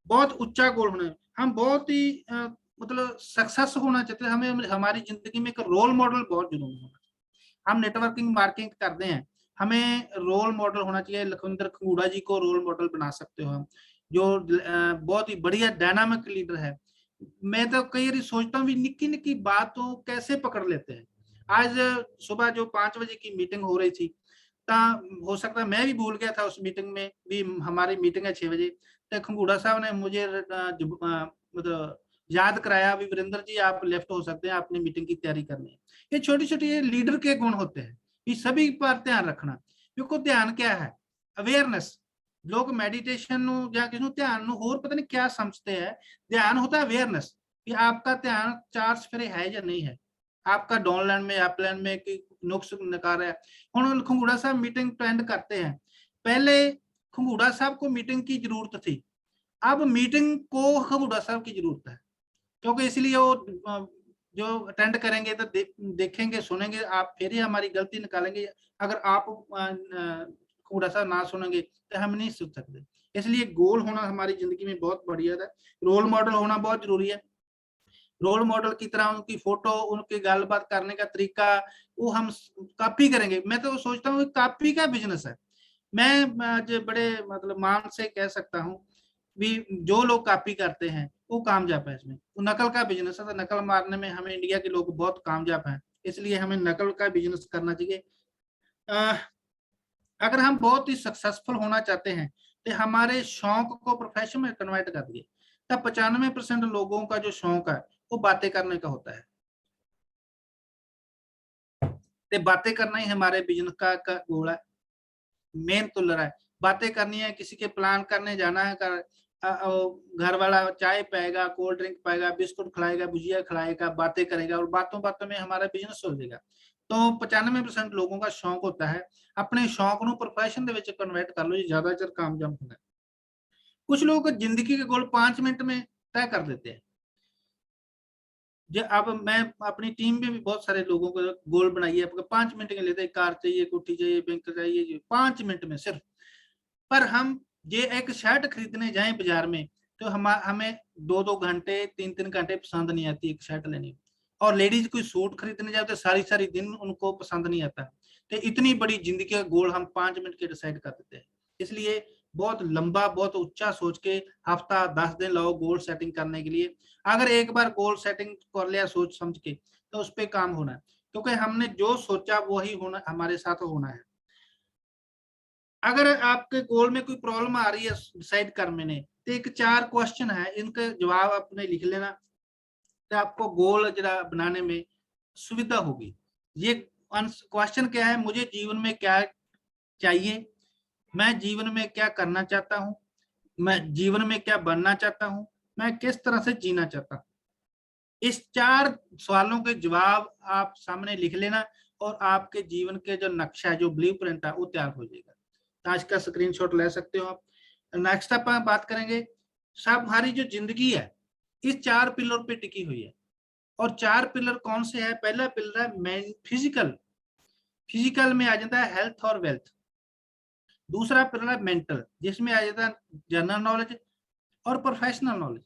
बहुत ऊंचा गोल होना है। हम बहुत ही मतलब सक्सेस होना चाहते हैं, हमें हमारी जिंदगी में एक रोल मॉडल बहुत जरूरी होना चाहिए। हम नेटवर्किंग मार्केटिंग करते हैं, हमें रोल मॉडल होना चाहिए। लखविंदर खंगूड़ा जी को रोल मॉडल बना सकते हो हम, जो बहुत ही बढ़िया डायनामिक लीडर है। मैं तो कई बार सोचता हूँ भी निक्की निक्की बातों कैसे पकड़ लेते हैं। आज सुबह जो 5 बजे की मीटिंग हो रही थी, हो सकता है मैं भी भूल गया था उस मीटिंग में भी, हमारी मीटिंग है 6 बजे, तो खंगूड़ा साहब ने मुझे मतलब याद कराया भी वीरेंद्र जी आप लेफ्ट हो सकते हैं, आपने मीटिंग की तैयारी करनी है। ये छोटी छोटी लीडर के गुण होते हैं, ये सभी पर ध्यान रखना। क्योंकि ध्यान क्या है, अवेयरनेस। लोग मैडिटेशन या किसी ध्यान होर पता नहीं क्या समझते हैं, ध्यान होता है अवेयरनेस कि आपका ध्यान 4 सफेरे है या नहीं है, आपका डाउनलैंड में अपलैंड में कि नुक्स नकार है। हम खंगूड़ा साहब मीटिंग अटेंड करते हैं, पहले खंगूड़ा साहब को मीटिंग की जरूरत थी, अब मीटिंग को खंगूड़ा साहब की जरूरत है। क्योंकि इसलिए वो जो अटेंड करेंगे तो देखेंगे सुनेंगे, आप फिर ही हमारी गलती निकालेंगे। अगर आप खंगूड़ा साहब ना सुनेंगे तो हम नहीं सुन सकते। इसलिए गोल होना हमारी जिंदगी में बहुत बढ़िया है। रोल मॉडल होना बहुत जरूरी है। रोल मॉडल की तरह उनकी फोटो, उनकी गलबात करने का तरीका वो हम कॉपी करेंगे। मैं तो सोचता हूँ कॉपी का बिजनेस है। मैं आज बड़े मतलब मान से कह सकता हूँ भी जो लोग कॉपी करते हैं वो कामयाब है इसमें। तो नकल का बिजनेस है, तो नकल मारने में हमें इंडिया के लोग बहुत कामयाब हैं, इसलिए हमें नकल का बिजनेस करना चाहिए। अगर हम बहुत ही सक्सेसफुल होना चाहते हैं तो हमारे शौक को प्रोफेशन में कन्वर्ट कर दिए। तब 95% लोगों का जो शौक है वो बातें करने का होता है, तो बातें करना ही हमारे बिजनेस का गोल है, मेन पिलर है। बातें करनी है, किसी के प्लान करने जाना है, घर वाला चाय पाएगा, कोल्ड ड्रिंक पाएगा, बिस्कुट खिलाएगा, भुजिया खिलाएगा, बातें करेगा और बातों बातों में हमारा बिजनेस हो जाएगा। तो 95% लोगों का शौक होता है, अपने शौक ਨੂੰ प्रोफेशन ਦੇ ਵਿੱਚ कन्वर्ट कर लो जी, ज्यादा चर कामयाब होना है। कुछ लोग जिंदगी के गोल 5 मिनट में तय कर देते हैं। जो अब मैं अपनी टीम में भी बहुत सारे लोगों को गोल बनाइए, आपको 5 मिनट के लेते, कार चाहिए, कोठी चाहिए, बैंक चाहिए, 5 मिनट में सिर्फ। पर हम ये एक शर्ट खरीदने जाएं बाजार में तो हमें 2-2 घंटे 3-3 घंटे पसंद नहीं आती एक शर्ट लेनी। और लेडीज कोई सूट खरीदने जाए तो सारी सारी दिन उनको पसंद नहीं आता। तो इतनी बड़ी जिंदगी का गोल हम 5 मिनट के डिसाइड कर देते हैं। इसलिए बहुत लंबा बहुत ऊंचा सोच के हफ्ता 10 दिन लाओ गोल सेटिंग करने के लिए। अगर एक बार गोल सेटिंग कर लिया सोच समझ के तो उस पर काम होना है, क्योंकि हमने जो सोचा वही होना हमारे साथ होना है। अगर आपके गोल में कोई प्रॉब्लम आ रही है डिसाइड करने में तो एक 4 क्वेश्चन है, इनके जवाब आपने लिख लेना तो आपको गोल जरा बनाने में सुविधा होगी। ये क्वेश्चन क्या है, मुझे जीवन में क्या चाहिए, मैं जीवन में क्या करना चाहता हूँ, मैं जीवन में क्या बनना चाहता हूँ, मैं किस तरह से जीना चाहता हूँ। इस 4 सवालों के जवाब आप सामने लिख लेना और आपके जीवन के जो नक्शा है, जो ब्लूप्रिंट है वो तैयार हो जाएगा। आज का स्क्रीनशॉट ले सकते हो आप। नेक्स्ट आप बात करेंगे, सब हमारी जो जिंदगी है इस 4 पिलर पे टिकी हुई है। और 4 पिलर कौन से है, पहला पिलर है फिजिकल, फिजिकल में आ जाता है हेल्थ और वेल्थ। दूसरा पिलर है मेंटल, जिसमें आ जाता है जनरल नॉलेज और प्रोफेशनल नॉलेज।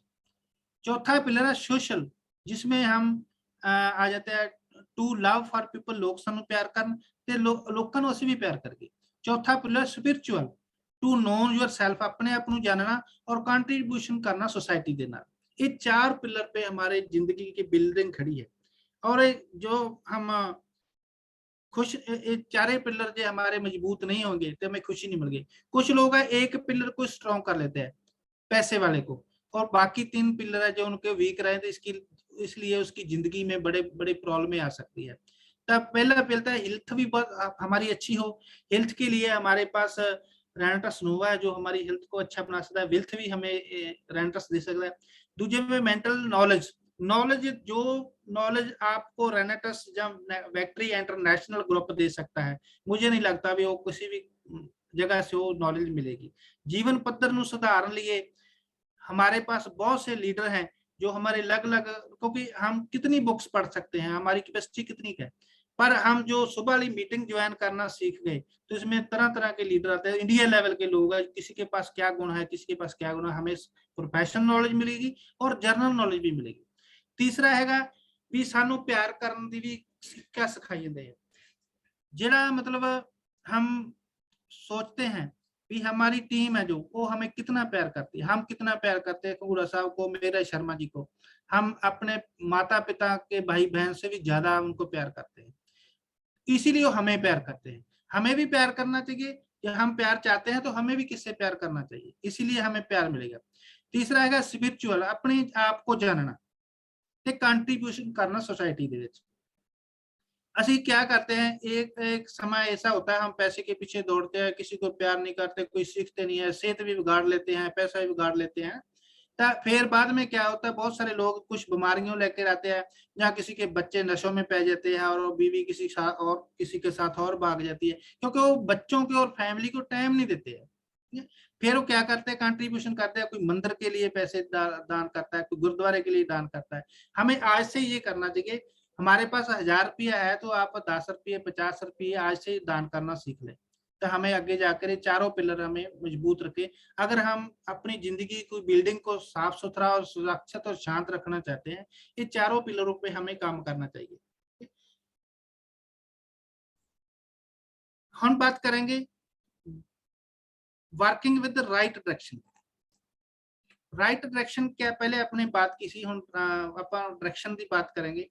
चौथा पिलर है सोशल, जिसमें हम आ जाते हैं टू लव फॉर पीपल, लोग सानू प्यार करन ते लोकां नू असीं भी प्यार करके। चौथा pillar spiritual, to know yourself, अपने आप को जानना और कंट्रीब्यूशन करना सोसाइटी के नाल। ये 4 पिलर पे हमारे जिंदगी की बिल्डिंग खड़ी है। और जो हम खुश चारे पिलर जो हमारे मजबूत नहीं होंगे तो हमें खुशी नहीं मिलेगी। कुछ लोग है एक पिलर को स्ट्रॉन्ग कर लेते हैं पैसे वाले को, और बाकी 3 पिलर है जो उनके वीक रहे तो इसलिए उसकी जिंदगी में बड़े बड़े प्रॉब्लम आ सकती है। तब पहला पिलता है हेल्थ भी बहुत हमारी अच्छी हो। हेल्थ के लिए हमारे पास रेनाटस नोवा है जो हमारी हेल्थ को अच्छा बना सकता है, वेल्थ भी हमें रेनाटस दे सकता है। दूसरे में मेंटल नॉलेज, नॉलेज आपको रेनाटस जब वैक्ट्री इंटरनेशनल ग्रुप दे सकता है, मुझे नहीं लगता भी वो किसी भी जगह से वो नॉलेज मिलेगी। जीवन पद्धर ਨੂੰ सुधारन लिए हमारे पास बहुत से लीडर हैं जो हमारे अलग अलग, क्योंकि हम कितनी बुक्स पढ़ सकते हैं, हमारी कैपेसिटी कितनी है, पर हम जो सुबह वाली मीटिंग ज्वाइन करना सीख गए तो इसमें तरह तरह के लीडर आते हैं, इंडिया लेवल के लोग हैं, किसी के पास क्या गुण है, किसी के पास क्या गुण है, हमें प्रोफेशनल नॉलेज मिलेगी और जर्नल नॉलेज भी मिलेगी। तीसरा हैगा भी सानू प्यार करने की भी क्या सिखाई जाते हैं, जिहड़ा मतलब हम सोचते हैं भी हमारी टीम है जो वो हमें कितना प्यार करती है, हम कितना प्यार करते हैं खंगूड़ा साहब को, मेरा शर्मा जी को, हम अपने माता पिता के भाई बहन से भी ज्यादा उनको प्यार करते हैं, इसीलिए वो हमें प्यार करते हैं। हमें भी प्यार करना चाहिए, कि हम प्यार चाहते हैं तो हमें भी किससे प्यार करना चाहिए, इसीलिए हमें प्यार मिलेगा। तीसरा है स्पिरिचुअल, अपने आप को जानना ते कंट्रीब्यूशन करना सोसाइटी दे विच। ਅਸੀਂ क्या करते हैं, एक समय ऐसा होता है हम पैसे के पीछे दौड़ते हैं, किसी को प्यार नहीं करते, कोई सीखते नहीं है, सेहत भी बिगाड़ लेते हैं, पैसा भी बिगाड़ लेते हैं। तो फिर बाद में क्या होता है, बहुत सारे लोग कुछ बीमारियों लेकर आते हैं, जहाँ किसी के बच्चे नशों में पै जाते हैं और बीवी किसी के साथ और भाग जाती है, क्योंकि वो बच्चों के और फैमिली को टाइम नहीं देते हैं। फिर वो क्या करते हैं, कंट्रीब्यूशन करते हैं, कोई मंदिर के लिए पैसे दान करता है, कोई गुरुद्वारे के लिए दान करता है। हमें आज से ये करना चाहिए, हमारे पास 1000 रुपया है तो आप 10 रुपये 50 रुपये आज से दान करना सीख लें, तो हमें आगे जाकर ये चारों पिलर हमें मजबूत रखे। अगर हम अपनी जिंदगी को बिल्डिंग को साफ सुथरा और सुरक्षित और शांत रखना चाहते हैं, ये चारों पिलरों पे हमें काम करना चाहिए। हम बात करेंगे working with the right direction. Right direction क्या, पहले अपनी बात की सी, हम डायरेक्शन की बात करेंगे,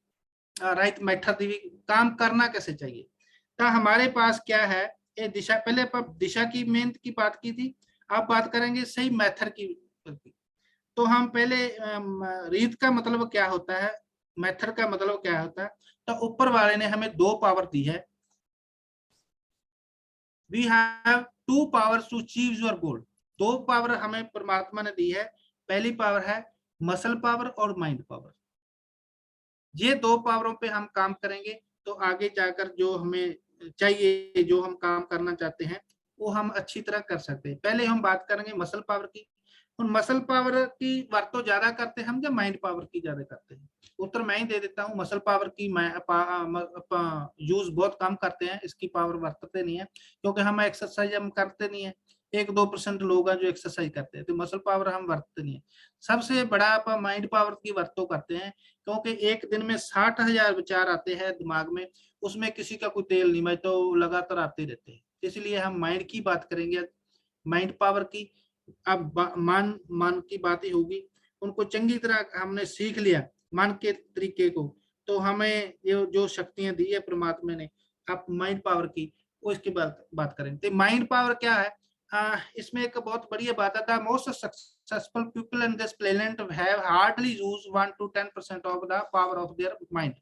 राइट मेथड की भी, काम करना कैसे चाहिए। तो हमारे पास क्या है, ये दिशा, पहले आप दिशा की मेहनत की बात की थी, आप बात करेंगे सही मेथड की। तो हम पहले रीत का मतलब क्या होता है, मेथड का मतलब क्या होता है। तो ऊपर वाले ने हमें 2 पावर दी है, we have 2 powers to achieve your goal. 2 power हमें परमात्मा ने दी है, पहली पावर है मसल पावर और माइंड पावर। ये 2 पावरों पे हम काम करेंगे तो आगे जाकर जो हमें चाहिए, जो हम काम करना चाहते हैं वो हम अच्छी तरह कर सकते हैं। पहले हम बात करेंगे मसल पावर की। उन मसल पावर की वरतो ज्यादा करते हैं हम या माइंड पावर की ज्यादा करते हैं? उत्तर मैं ही दे देता हूँ, मसल पावर की यूज बहुत कम करते हैं, इसकी पावर वरतते नहीं है, क्योंकि हम एक्सरसाइज हम करते नहीं है। 1-2% लोग हैं जो एक्सरसाइज करते हैं, तो मसल पावर हम वरतते नहीं है। सबसे बड़ा आप माइंड पावर की वरतों करते हैं, क्योंकि एक दिन में 60,000 विचार आते हैं दिमाग में, उसमें किसी का कोई तेल नहीं, मैं तो लगातार आते रहते हैं। इसलिए हम माइंड की बात करेंगे, माइंड पावर की। अब मन की बात ही होगी, उनको चंगी तरह हमने सीख लिया मन के तरीके को, तो हमें ये जो शक्तियां दी है परमात्मा ने, अब माइंड पावर की, वो इसकी बात करेंगे। तो माइंड पावर क्या है, इसमें एक बहुत बढ़िया बात है, most successful people in this planet have hardly use 1 to 10% of the power of their mind.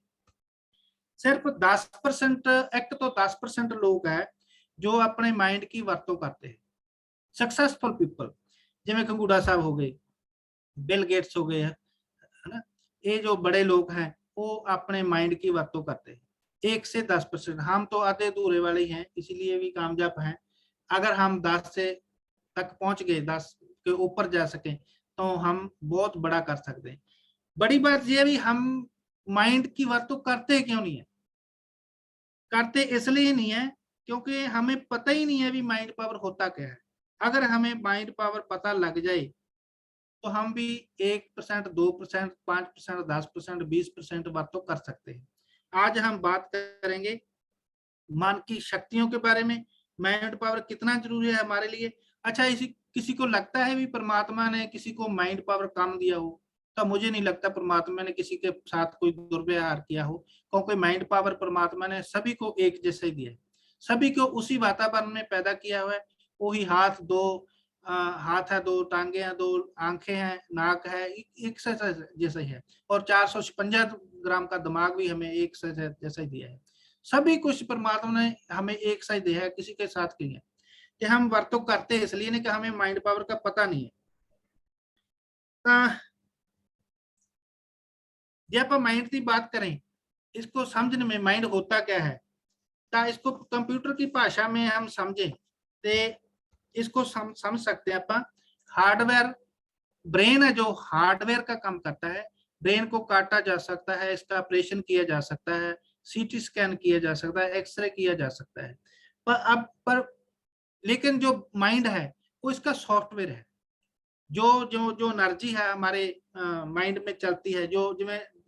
सिर्फ 10%, 1 तो 10% लोग हैं जो अपने माइंड की वरतों करते हैं। सक्सेसफुल पीपल जिवें खंगूड़ा साहब हो गए, बिल गेट्स हो गए, है ना, ये जो बड़े लोग हैं वो अपने माइंड की वरतों करते हैं। 1 से 10%, हम तो आधे अधूरे वाले हैं, इसीलिए भी कामयाब हैं। अगर हम 10 से तक पहुंच गए, 10 के ऊपर जा सके, तो हम बहुत बड़ा कर सकते हैं। बड़ी बात यह भी, हम माइंड की वरतों करते क्यों नहीं है? करते इसलिए नहीं है क्योंकि हमें पता ही नहीं है भी माइंड पावर होता क्या है। अगर हमें माइंड पावर पता लग जाए तो हम भी 1%, 2%, 5%, 10%, 20% वरतों कर सकते हैं। आज हम बात करेंगे मन की शक्तियों के बारे में, माइंड पावर कितना जरूरी है हमारे लिए। अच्छा, किसी को लगता है भी परमात्मा ने किसी को माइंड पावर कम दिया हो, तो मुझे नहीं लगता परमात्मा ने किसी के साथ कोई दुर्व्यवहार किया हो, क्योंकि माइंड पावर परमात्मा ने सभी को एक जैसे ही दिया है, सभी को उसी वातावरण में पैदा किया हुआ है। वही हाथ हाथ है, दो टांगे हैं, दो आंखें हैं, नाक है, एक से जैसा ही है, और 456 ग्राम का दिमाग भी हमें एक से जैसा ही दिया है। सभी कुछ परमात्मा ने हमें एक सा ही दिया है, किसी के साथ नहीं है। कि हम वर्तो करते हैं इसलिए नहीं कि हमें माइंड पावर का पता नहीं है। जब आप माइंड की बात करें, इसको समझने में माइंड होता क्या है, तो इसको कंप्यूटर की भाषा में हम समझें तो इसको समझ सकते हैं आप। हार्डवेयर ब्रेन है जो हार्डवेयर का काम करता है। ब्रेन को काटा जा सकता है, इसका ऑपरेशन किया जा सकता है, सीटी स्कैन किया जा सकता है, एक्सरे किया जा सकता है। पर लेकिन जो माइंड है वो इसका सॉफ्टवेयर है। जो जो जो एनर्जी है हमारे माइंड में चलती है, जो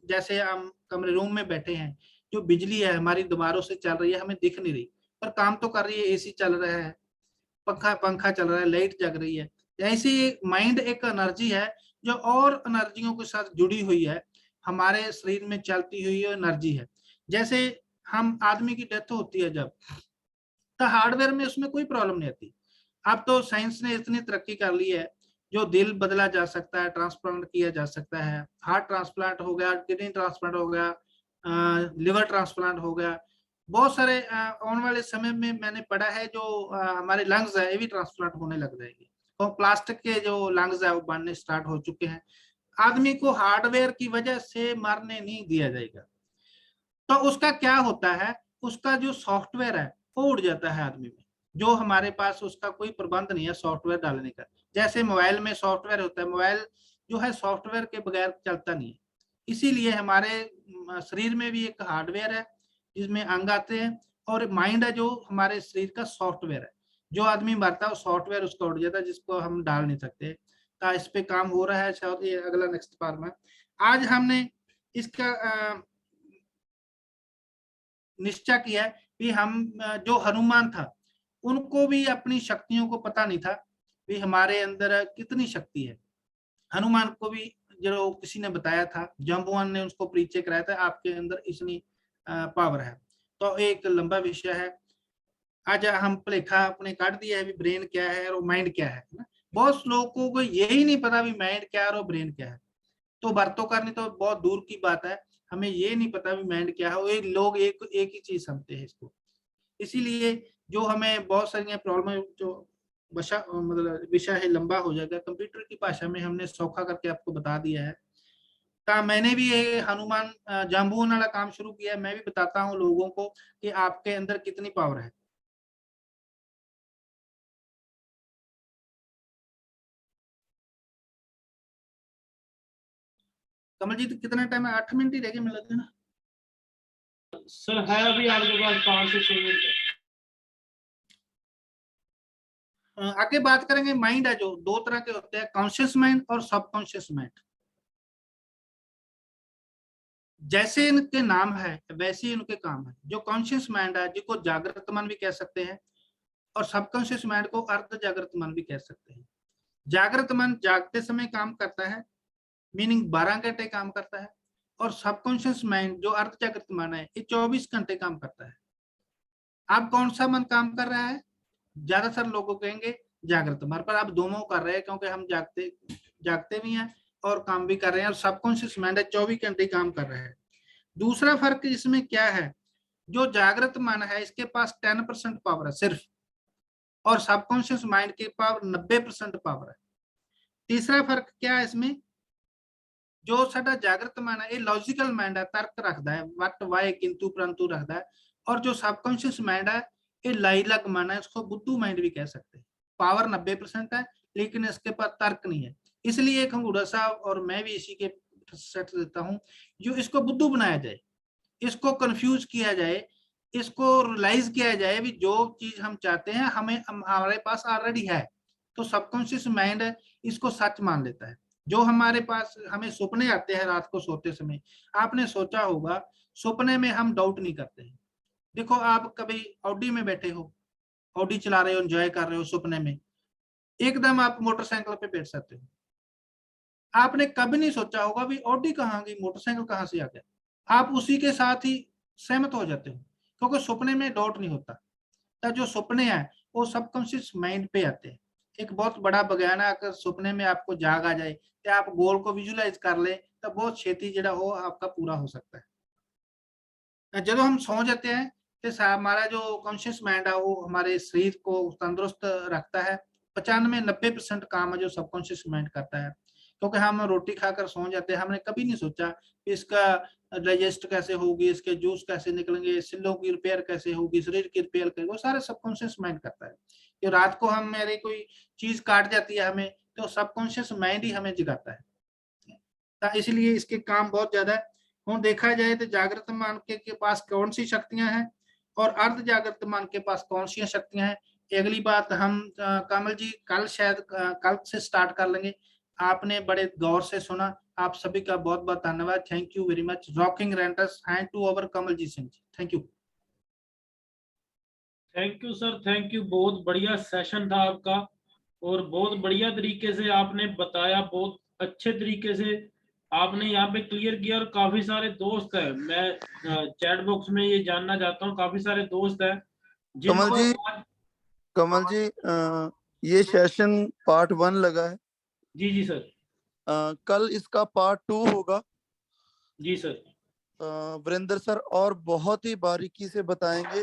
जैसे हम कमरे रूम में बैठे हैं, जो बिजली है हमारी दीवारों से चल रही है, हमें दिख नहीं रही पर काम तो कर रही है। एसी चल रहा है, पंखा चल रहा है, लाइट जग रही है। ऐसी माइंड एक एनर्जी है जो और एनर्जियों के साथ जुड़ी हुई है, हमारे शरीर में चलती हुई एनर्जी है। जैसे हम आदमी की डेथ होती है जब, तो हार्डवेयर में उसमें कोई प्रॉब्लम नहीं आती। अब तो साइंस ने इतनी तरक्की कर ली है, जो दिल बदला जा सकता है, ट्रांसप्लांट किया जा सकता है, हार्ट ट्रांसप्लांट हो गया, किडनी ट्रांसप्लांट हो गया, लिवर ट्रांसप्लांट हो गया। बहुत सारे आने वाले समय में मैंने पढ़ा है जो हमारे लंग्स है ये भी ट्रांसप्लांट होने लग जाएंगे, तो प्लास्टिक के जो लंग्स है वो बनने स्टार्ट हो चुके हैं। आदमी को हार्डवेयर की वजह से मरने नहीं दिया जाएगा। तो उसका क्या होता है, उसका जो सॉफ्टवेयर है वो उड़ जाता है आदमी में, जो हमारे पास उसका कोई प्रबंध नहीं है सॉफ्टवेयर डालने का। जैसे मोबाइल में सॉफ्टवेयर होता है, मोबाइल जो है सॉफ्टवेयर के बगैर चलता नहीं है। इसीलिए हमारे शरीर में भी एक हार्डवेयर है जिसमें अंग आते हैं, और माइंड है जो हमारे शरीर का सॉफ्टवेयर है। जो आदमी मरता है सॉफ्टवेयर उसका उड़ जाता है, जिसको हम डाल नहीं सकते। तो इस पे काम हो रहा है, शायद ये अगला नेक्स्ट पार्ट में। आज हमने इसका निश्चय किया कि हम जो हनुमान था उनको भी अपनी शक्तियों को पता नहीं था कि हमारे अंदर कितनी शक्ति है। हनुमान को भी जो किसी ने बताया था, जम्बुआन ने उसको परिचय कराया था, आपके अंदर इतनी पावर है। तो एक लंबा विषय है। आज हम भलेखा अपने काट दिया है भी ब्रेन क्या है और माइंड क्या है ना। बहुत लोगों को यही नहीं पता भी माइंड क्या है और ब्रेन क्या है। तो बातों करनी तो बहुत दूर की बात है, हमें ये नहीं पता भी माइंड क्या है। एक लोग एक ही चीज समझते हैं इसको। इसीलिए जो हमें बहुत सारी प्रॉब्लम जो मतलब विषय है लंबा हो जाएगा। कंप्यूटर की भाषा में हमने सौखा करके आपको बता दिया है। मैंने भी ये हनुमान जाम्बून वाला काम शुरू किया। मैं भी बताता हूँ लोगों को कि आपके अंदर कितनी पावर है। कमलजीत कितना टाइम है? 8 मिनट ही रह गए मिल ना सर? है अभी आपके पास 5 से 6 मिनट। आगे बात करेंगे। माइंड है जो दो तरह के होते हैं, कॉन्शियस माइंड और सबकॉन्शियस माइंड। जैसे इनके नाम है वैसे ही इनके काम है। जो कॉन्शियस माइंड है जिसको जागृत मन भी कह सकते हैं, और सबकॉन्शियस माइंड को अर्ध जागृत मन भी कह सकते हैं। जागृत मन जागते समय काम करता है, मीनिंग 12 घंटे काम करता है, और सबकॉन्शियस माइंड जो अर्ध जागृत मन है ये 24 घंटे काम करता है। अब कौन सा मन काम कर रहा है? ज्यादातर लोगों कहेंगे जागृत मन, पर आप दोनों कर रहे हैं क्योंकि हम जागते भी हैं और काम भी कर रहे हैं। और सबकॉन्शियस माइंड है 24 घंटे काम कर रहा है। दूसरा फर्क इसमें क्या है, जो जागृत मन है इसके पास 10% पावर है सिर्फ, और सबकॉन्शियस माइंड के पास 90% पावर है। तीसरा फर्क क्या है इसमें, जो साडा जागृत मन है ये लॉजिकल माइंड है, तर्क रखता है, वट वाई किंतु परंतु रखता है। और जो सबकॉन्शियस माइंड है ये लाइलग मन है, इसको बुद्धू माइंड भी कह सकते हैं। पावर 90% है लेकिन इसके पास तर्क नहीं है। इसलिए खंगूड़ा साहब और मैं भी इसी के सेट देता हूँ, जो इसको बुद्धू बनाया जाए, इसको कंफ्यूज किया जाए, इसको रियलाइज किया जाए भी जो चीज हम चाहते हैं हमारे पास ऑलरेडी है। तो सबकॉन्शियस माइंड इसको सच मान लेता है। जो हमारे पास हमें सपने आते हैं रात को सोते समय, आपने सोचा होगा सपने में हम डाउट नहीं करते हैं। देखो आप कभी ऑडी में बैठे हो, ऑडी चला रहे हो, एंजॉय कर रहे हो, सपने में एकदम आप मोटरसाइकिल पे बैठ सकते हो, आपने कभी नहीं सोचा होगा भी ऑडी कहाँ गई, मोटरसाइकिल कहाँ से आ गया, आप उसी के साथ ही सहमत हो जाते हो, क्योंकि सपने में डाउट नहीं होता। तो जो सपने हैं वो सबकॉन्शियस माइंड पे आते हैं। एक बहुत बड़ा बयान है, अगर सपने में आपको जाग आ जाए तो आप गोल को विजुलाइज कर ले तो बहुत छेती जड़ा वो आपका पूरा हो सकता है। जब हम सो जाते हैं तो हमारा जो कॉन्शियस माइंड है वो हमारे शरीर को तंदुरुस्त रखता है। 95-90% काम है जो सबकॉन्शियस माइंड करता है, क्योंकि हम रोटी खाकर सो जाते हैं, हमने कभी नहीं सोचा कि इसका डाइजेस्ट कैसे होगी, इसके जूस कैसे निकलेंगे, सिलों की रिपेयर कैसे होगी, शरीर की रिपेयर कैसे, वो सारे सबकॉन्शियस माइंड करता है। कि रात को हम मेरी कोई चीज काट जाती है हमें, तो सबकॉन्शियस माइंड ही हमें जगाता है। तो इसलिए इसके काम बहुत ज्यादा है। और देखा जाए तो जागृत मन के पास कौन सी शक्तियां हैं और अर्ध जागृत मन के पास कौन सी शक्तियां हैं, अगली बात हम कमल जी कल शायद कल से स्टार्ट कर लेंगे। आपने बड़े गौर से सुना, आप सभी का बहुत बहुत धन्यवाद। Thank you very much. Rocking renters hand to over Kamal ji Singh ji, thank you. Thank you sir, thank you. बहुत बढ़िया सेशन था आपका और बहुत बढ़िया तरीके से आपने बताया, बहुत अच्छे तरीके से आपने यहाँ पे क्लियर किया। और काफी सारे दोस्त हैं, मैं चैट बॉक्स में ये जानना चाहता हूँ, काफी सारे दोस्त हैं कमल जिनको जी, आज। कमल जी, ये सेशन पार्ट 1 लगा है। जी जी सर। कल इसका पार्ट 2 होगा। जी सर। वीरेंद्र सर और बहुत ही बारीकी से बताएंगे